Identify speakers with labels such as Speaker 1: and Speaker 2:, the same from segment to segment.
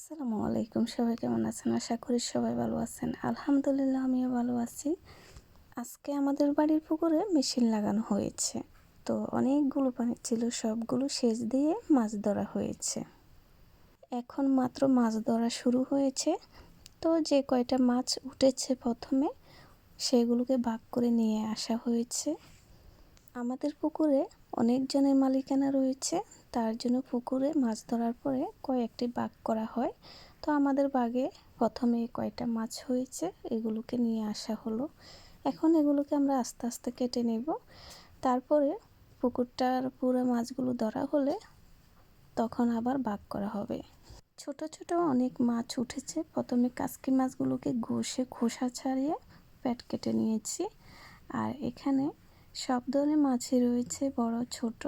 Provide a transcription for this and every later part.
Speaker 1: আসসালামু আলাইকুম, সবাই কেমন আছেন? আশা করি সবাই ভালো আছেন। আলহামদুলিল্লাহ, আমিও ভালো আছি। আজকে আমাদের বাড়ির পুকুরে মেশিন লাগানো হয়েছে। তো অনেকগুলো পানি ছিল, সবগুলো সেচ দিয়ে মাছ ধরা হয়েছে। এখন মাত্র মাছ ধরা শুরু হয়েছে। তো যে কয়টা মাছ উঠেছে প্রথমে, সেগুলোকে ভাগ করে নিয়ে আসা হয়েছে। আমাদের পুকুরে অনেকজনের মালিকানা রয়েছে, তার জন্য পুকুরে মাছ ধরার পরে কয়েকটি ভাগ করা হয়। তো আমাদের ভাগে প্রথমে কয়টা মাছ হয়েছে এগুলোকে নিয়ে আসা হলো। এখন এগুলোকে আমরা আস্তে আস্তে কেটে নেব। তারপরে পুকুরটার পুরো মাছগুলো ধরা হলে তখন আবার ভাগ করা হবে। ছোট ছোট অনেক মাছ উঠেছে। প্রথমে কাসকি মাছগুলোকে ঘষে খোসা ছাড়িয়ে পেট কেটে নিয়েছি। আর এখানে সব ধরনের মাছই রয়েছে, বড় ছোট।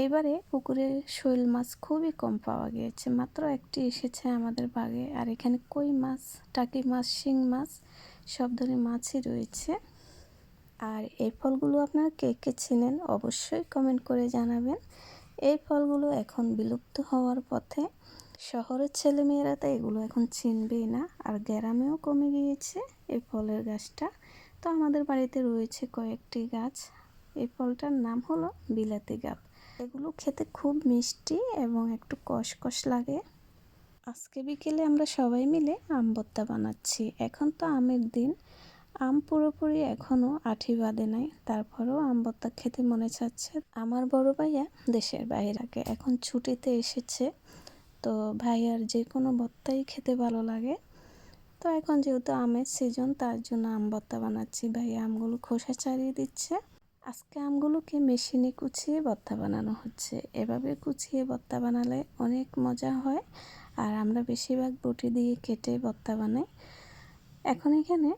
Speaker 1: এবারে পুকুরে শৈল মাছ খুবই কম পাওয়া গিয়েছে, মাত্র একটি এসেছে আমাদের বাগে। আর এখানে কই মাছ, টাকি মাছ, শিং মাছ সব ধরনের মাছই রয়েছে। আর এই ফলগুলো আপনারা কে কে চিনেন অবশ্যই কমেন্ট করে জানাবেন। এই ফলগুলো এখন বিলুপ্ত হওয়ার পথে। শহরের ছেলেমেয়েরা তো এগুলো এখন চিনবেই না, আর গ্রামেও কমে গিয়েছে এই ফলের গাছটা। তো আমাদের বাড়িতে রয়েছে কয়েকটি গাছ। এই ফলটার নাম হলো বিলাতি গাছ। এগুলো খেতে খুব মিষ্টি এবং একটু কষকষ লাগে। আজকে বিকেলে আমরা সবাই মিলে আম ভর্তা বানাচ্ছি। এখন তো আমের দিন, আম পুরোপুরি এখনও আঠি বাঁধে নাই, তারপরেও আম ভর্তা খেতে মনে চাচ্ছে। আমার বড় ভাইয়া দেশের বাইরে থাকে, এখন ছুটিতে এসেছে। তো ভাইয়ার যে কোনো ভর্তাই খেতে ভালো লাগে। তো এখন যেহেতু আমের সিজন, তার জন্য আম ভর্তা বানাচ্ছি। ভাইয়া আমগুলো খোসা ছাড়িয়ে দিচ্ছে। আজকে আমগুলোকে মেশিনে কুচিয়ে ভর্তা বানানো হচ্ছে। এভাবে কুচিয়ে ভর্তা বানালে অনেক মজা হয়। আর আমরা বেশিরভাগ বটি দিয়ে কেটে ভর্তা বানাই। এখন এখানে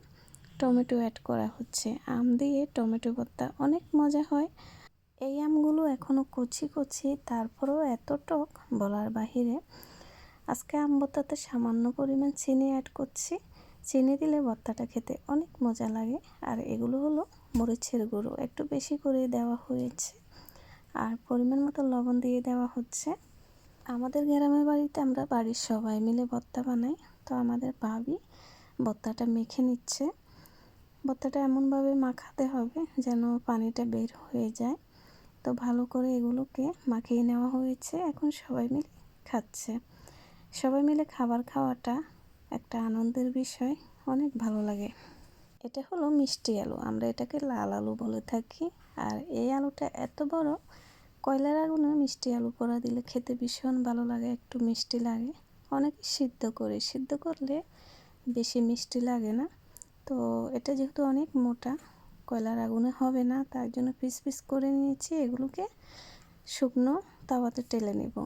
Speaker 1: টমেটো অ্যাড করা হচ্ছে। আম দিয়ে টমেটো ভর্তা অনেক মজা হয়। এই আমগুলো এখনও কচি কচি, তারপরেও এত টক বলার বাহিরে। আজকে আম ভর্তাতে সামান্য পরিমাণ চিনি অ্যাড করছি। চিনি দিলে ভর্তাটা খেতে অনেক মজা লাগে। আর এগুলো হলো মরিচের গুঁড়ো, একটু বেশি করে দেওয়া হয়েছে। আর পরিমাণ মতো লবণ দিয়ে দেওয়া হচ্ছে। আমাদের গ্রামের বাড়িতে আমরা বাড়ির সবাই মিলে ভর্তা বানাই। তো আমাদের ভাবি ভর্তাটা মেখে নিচ্ছে। ভর্তাটা এমনভাবে মাখাতে হবে যেন পানিটা বের হয়ে যায়। তো ভালো করে এগুলোকে মাখিয়ে নেওয়া হয়েছে। এখন সবাই মিলে খাচ্ছে। সবাই মিলে খাবার খাওয়াটা একটা আনন্দের বিষয়, অনেক ভালো লাগে। এটা হলো মিষ্টি আলু, আমরা এটাকে লাল আলু বলে থাকি। আর এই আলুটা এত বড়, কয়লার আগুনে মিষ্টি আলু পোড়া দিলে খেতে ভীষণ ভালো লাগে, একটু মিষ্টি লাগে। অনেকে সিদ্ধ করে, সিদ্ধ করলে বেশি মিষ্টি লাগে না। তো এটা যেহেতু অনেক মোটা, কয়লার আগুনে হবে না, তার জন্য পিস পিস করে নিয়েছি। এগুলোকে শুকনো তাওয়াতে টেলে নেব।